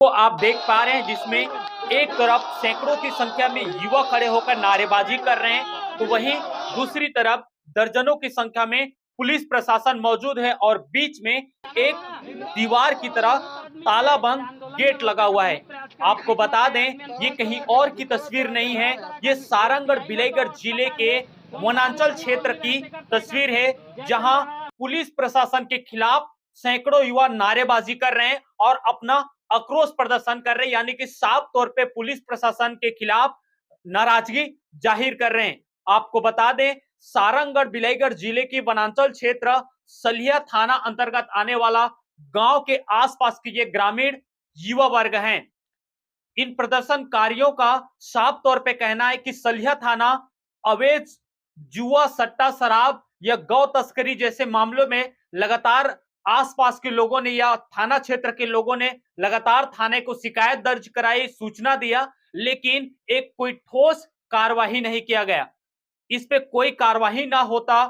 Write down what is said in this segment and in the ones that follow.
तो आप देख पा रहे हैं जिसमें एक तरफ सैकड़ों की संख्या में युवा खड़े होकर नारेबाजी कर रहे हैं, तो वहीं दूसरी तरफ दर्जनों की संख्या में पुलिस प्रशासन मौजूद है और बीच में एक दीवार की तरह ताला बंद गेट लगा हुआ है। आपको बता दें, ये कहीं और की तस्वीर नहीं है, ये सारंगढ़ बिलाईगढ़ जिले के वनांचल क्षेत्र की तस्वीर है, जहां पुलिस प्रशासन के खिलाफ सैकड़ों युवा नारेबाजी कर रहे हैं और अपना आक्रोश प्रदर्शन कर रहे हैं, यानी कि साफ तौर पे पुलिस प्रशासन के खिलाफ नाराजगी जाहिर कर रहे हैं। आपको बता दें, सारंगढ़ बिलाईगढ़ जिले की वनांचल क्षेत्र सलिया थाना अंतर्गत आने वाला गांव के आसपास के ये ग्रामीण युवा वर्ग हैं। इन प्रदर्शनकारियों का साफ तौर पे कहना है कि सलिया थाना अवैध जुआ, सट्टा, शराब या गौ तस्करी जैसे मामलों में लगातार आसपास के लोगों ने या थाना क्षेत्र के लोगों ने लगातार थाने को शिकायत दर्ज कराई, सूचना दिया, लेकिन एक कोई ठोस कार्रवाई नहीं किया गया। इस पे कोई कार्रवाई ना होता,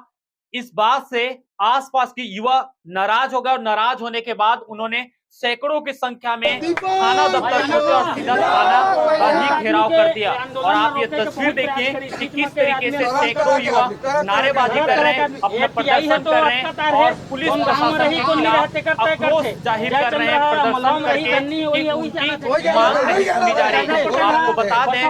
इस बात से आसपास के युवा नाराज हो गए और नाराज होने के बाद उन्होंने सैकड़ों की संख्या में थाना दफ्तर पहुंचे और सीधा थाना का ही घेराव कर दिया। और आप ये तस्वीर देखिए कि किस तरीके से सैकड़ों युवा नारेबाजी कर रहे हैं, अपना प्रदर्शन कर रहे हैं और पुलिस प्रशासन के खिलाफ आक्रोश जाहिर कर रहे हैं, प्रदर्शन करके कि उनकी मांग नहीं सुनी जा रही है। आपको बता दें,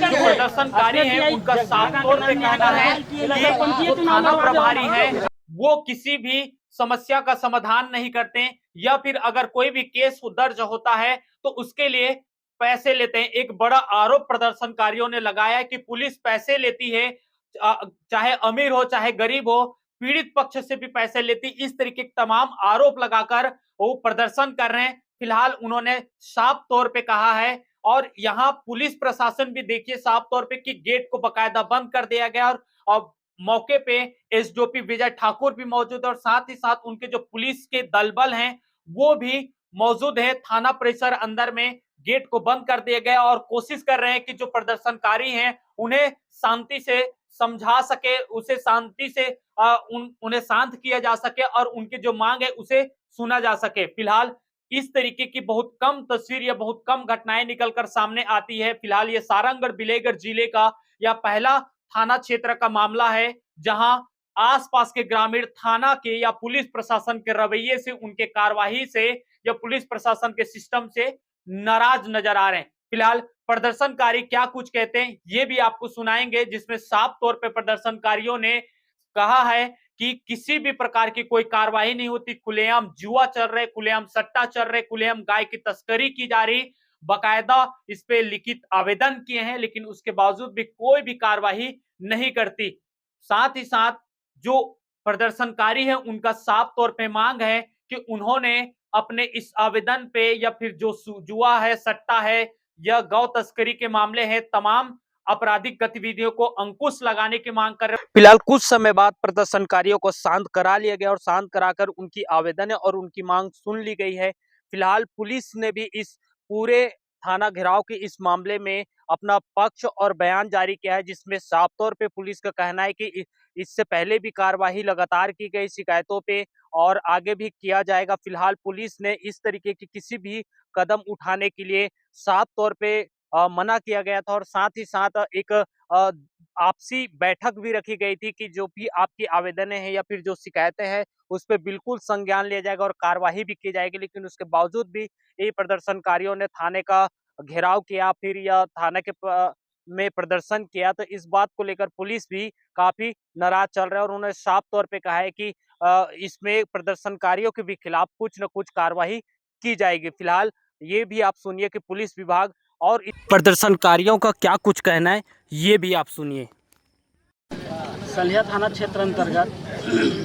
जो प्रदर्शनकारी है उनका साफ तौर पे कहना है कि जो थाना प्रभारी है वो किसी भी समस्या का समाधान नहीं करते, या फिर अगर कोई भी केस दर्ज होता है तो उसके लिए पैसे लेते हैं। एक बड़ा आरोप प्रदर्शनकारियों ने लगाया है कि पुलिस पैसे लेती है, चाहे अमीर हो चाहे गरीब हो, पीड़ित पक्ष से भी पैसे लेती। इस तरीके के तमाम आरोप लगाकर वो प्रदर्शन कर रहे हैं। फिलहाल उन्होंने साफ तौर पे कहा है, और यहाँ पुलिस प्रशासन भी देखिए साफ तौर पे कि गेट को बकायदा बंद कर दिया गया, और मौके पे एसडीओपी विजय ठाकुर भी मौजूद है और साथ ही साथ उनके जो पुलिस के दल बल हैं वो भी मौजूद है। थाना परिसर अंदर में गेट को बंद कर दिया गया और कोशिश कर रहे हैं कि जो प्रदर्शनकारी हैं उन्हें शांति से समझा सके, उसे शांति से उन्हें शांत किया जा सके और उनकी जो मांग है उसे सुना जा सके। फिलहाल इस तरीके की बहुत कम तस्वीर या बहुत कम घटनाएं निकलकर सामने आती है। फिलहाल ये सारंगढ़ बिलाईगढ़ जिले का या पहला थाना क्षेत्र का मामला है जहां आसपास के ग्रामीण थाना के या पुलिस प्रशासन के रवैये से, उनके कार्यवाही से या पुलिस प्रशासन के सिस्टम से नाराज नजर आ रहे हैं। फिलहाल प्रदर्शनकारी क्या कुछ कहते हैं ये भी आपको सुनाएंगे, जिसमें साफ तौर पे प्रदर्शनकारियों ने कहा है कि किसी भी प्रकार की कोई कार्रवाई नहीं होती, खुलेआम जुआ चल रहे, खुलेआम सट्टा चल रहे, खुलेआम गाय की तस्करी की जा रही। बकायदा इस पे लिखित आवेदन किए हैं लेकिन उसके बावजूद भी कोई भी कार्रवाई नहीं करती। साथ ही साथ जो प्रदर्शनकारी है उनका साफ तौर पे मांग है कि उन्होंने अपने इस आवेदन पे या फिर जो जुआ है, सट्टा है या गौ तस्करी के मामले हैं, तमाम आपराधिक गतिविधियों को अंकुश लगाने की मांग कर रहे हैं। फिलहाल कुछ समय बाद प्रदर्शनकारियों को शांत करा लिया गया और शांत कराकर उनकी आवेदन और उनकी मांग सुन ली गई है। फिलहाल पुलिस ने भी इस पूरे थाना घेराव के इस मामले में अपना पक्ष और बयान जारी किया है, जिसमें साफ तौर पे पुलिस का कहना है कि इससे पहले भी कार्रवाई लगातार की गई शिकायतों पे और आगे भी किया जाएगा। फिलहाल पुलिस ने इस तरीके की किसी भी कदम उठाने के लिए साफ तौर पे मना किया गया था और साथ ही साथ एक आपसी बैठक भी रखी गई थी कि जो भी आपकी आवेदनें हैं या फिर जो शिकायतें हैं उस पर बिल्कुल संज्ञान लिया जाएगा और कार्रवाई भी की जाएगी। लेकिन उसके बावजूद भी ये प्रदर्शनकारियों ने थाने का घेराव किया फिर या थाने के में प्रदर्शन किया, तो इस बात को लेकर पुलिस भी काफी नाराज चल रहा है और उन्होंने साफ तौर पे कहा है कि इसमें प्रदर्शनकारियों के भी खिलाफ कुछ न कुछ कार्रवाई की जाएगी। फिलहाल ये भी आप सुनिए कि पुलिस विभाग और प्रदर्शनकारियों का क्या कुछ कहना है, ये भी आप सुनिए। सलिया थाना क्षेत्र अंतर्गत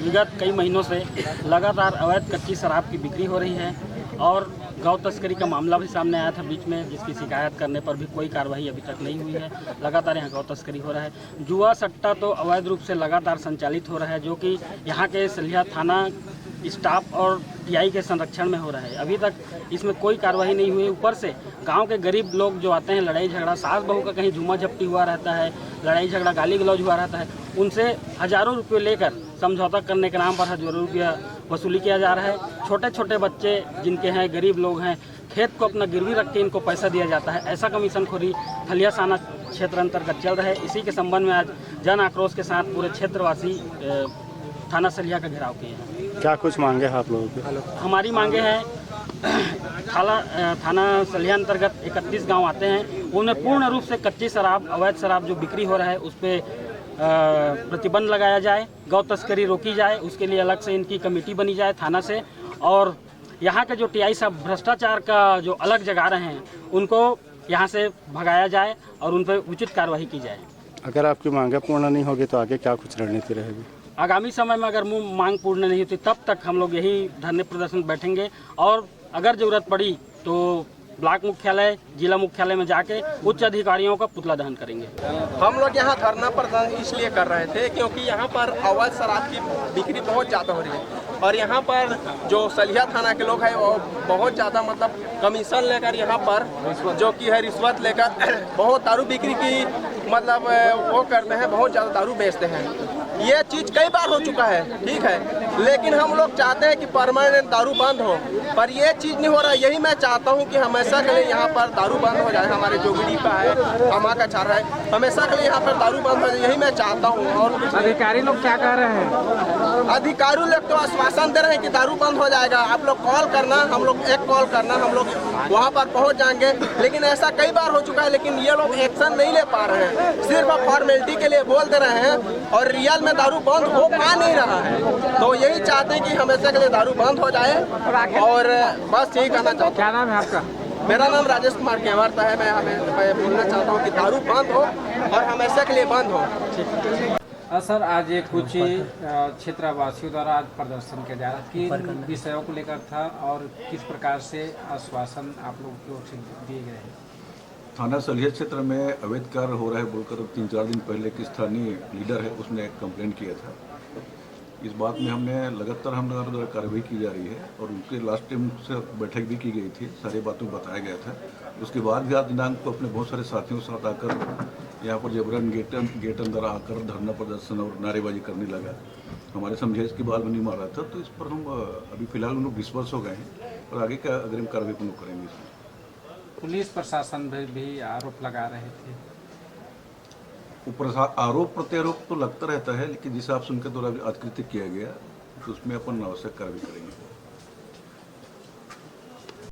विगत कई महीनों से लगातार अवैध कच्ची शराब की बिक्री हो रही है और गौ तस्करी का मामला भी सामने आया था बीच में, जिसकी शिकायत करने पर भी कोई कार्रवाई अभी तक नहीं हुई है। लगातार यहाँ गौ तस्करी हो रहा है। जुआ सट्टा तो अवैध रूप से लगातार संचालित हो रहा है, जो कि यहाँ के सलिया थाना स्टाफ और टीआई के संरक्षण में हो रहा है। अभी तक इसमें कोई कार्रवाई नहीं हुई। ऊपर से गांव के गरीब लोग जो आते हैं, लड़ाई झगड़ा, सास बहू का कहीं झूमा झपटी हुआ रहता है, लड़ाई झगड़ा गाली गलौज हुआ रहता है, उनसे हजारों रुपये लेकर समझौता करने के नाम पर हज़ारों रुपया वसूली किया जा रहा है। छोटे छोटे बच्चे जिनके हैं, गरीब लोग हैं, खेत को अपना गिरवी रख के इनको पैसा दिया जाता है। ऐसा कमीशनखोरी सलिया थाना क्षेत्र अंतर्गत चल रहा है। इसी के संबंध में आज जन आक्रोश के साथ पूरे क्षेत्रवासी थाना सलिया का घेराव किए हैं। क्या कुछ मांगे हैं आप लोगों की? हमारी मांगे हैं, थाना सलिया अंतर्गत 31 गांव आते हैं, उनमें पूर्ण रूप से कच्ची शराब, अवैध शराब जो बिक्री हो रहा है उस पर प्रतिबंध लगाया जाए, गौ तस्करी रोकी जाए, उसके लिए अलग से इनकी कमेटी बनी जाए थाना से, और यहाँ के जो टीआई साहब भ्रष्टाचार का जो अलग जगा रहे हैं उनको यहाँ से भगाया जाए और उन पर उचित कार्रवाई की जाए। अगर आपकी मांगे पूर्ण नहीं होगी तो आगे क्या कुछ रणनीति रहेगी? आगामी समय में अगर मांग पूर्ण नहीं होती तब तक हम लोग यही धरने प्रदर्शन बैठेंगे, और अगर ज़रूरत पड़ी तो ब्लॉक मुख्यालय, जिला मुख्यालय में जाके उच्च अधिकारियों का पुतला दहन करेंगे। हम लोग यहाँ धरना प्रदर्शन इसलिए कर रहे थे क्योंकि यहाँ पर अवैध शराब की बिक्री बहुत ज़्यादा हो रही है, और यहाँ पर जो सलिया थाना के लोग हैं वो बहुत ज़्यादा मतलब कमीशन लेकर यहाँ पर जो कि है रिश्वत लेकर बहुत दारू बिक्री की मतलब वो करते हैं, बहुत ज़्यादा दारू बेचते हैं। ये चीज़ कई बार हो चुका है, ठीक है, लेकिन हम लोग चाहते हैं कि परमानेंट दारू बंद हो, पर ये चीज़ नहीं हो रहा। यही मैं चाहता हूँ कि हमेशा के लिए यहाँ पर दारू बंद हो जाए। हमारे जोगड़ी का है, अमा का चार है, हमेशा के लिए यहाँ पर दारू बंद हो जाए, यही मैं चाहता हूँ। और अधिकारी लोग क्या कह रहे हैं? अधिकारी लोग तो आश्वासन दे रहे हैं कि दारू बंद हो जाएगा, आप लोग कॉल करना, हम लोग एक कॉल करना, हम लोग वहाँ पर पहुँच जाएंगे। लेकिन ऐसा कई बार हो चुका है, लेकिन ये लोग एक्शन नहीं ले पा रहे हैं, सिर्फ फॉर्मेलिटी के लिए बोल दे रहे हैं और रियल में दारू बंद हो पा नहीं रहा है। तो यही चाहते हैं कि हमेशा के लिए दारू बंद हो जाए, और बस यही कहना चाहता हूँ। क्या नाम है आपका? मेरा नाम राजेश कुमार केवरता है। मैं बोलना चाहता हूँ कि दारू बंद हो और हमेशा के लिए बंद हो। सर, आज एक कुछ क्षेत्रवासियों द्वारा आज प्रदर्शन किया जा रहा है, किन विषयों को लेकर था और किस प्रकार से आश्वासन आप लोगों की ओर से दिए गए हैं? थाना सलिया क्षेत्र में अवैध कार्य हो रहा है बोलकर 3-4 दिन पहले एक स्थानीय लीडर है उसने कंप्लेंट किया था। इस बात में हमने लगातार द्वारा कार्रवाई की जा रही है, और उनके लास्ट टाइम से बैठक भी की गई थी, सारी बातों को बताया गया था। उसके बाद भी आज दिनांक को अपने बहुत सारे साथियों के साथ आकर यहाँ पर जबरन गेट अंदर आकर धरना प्रदर्शन और नारेबाजी करने लगा। हमारे समझाइश की बाल नहीं मार रहा था, तो इस पर हम अभी फिलहाल उन लोग विश्वास हो गए हैं और आगे का अग्रिम कार्रवाई हम लोग करेंगे। इसमें पुलिस प्रशासन भी आरोप लगा रहे थे। ऊपर आरोप प्रत्यारोप तो लगता रहता है, लेकिन जिस हिसाब से उनके द्वारा आज कृत्य किया गया तो उसमें अपन आवश्यक कार्रवाई करेंगे।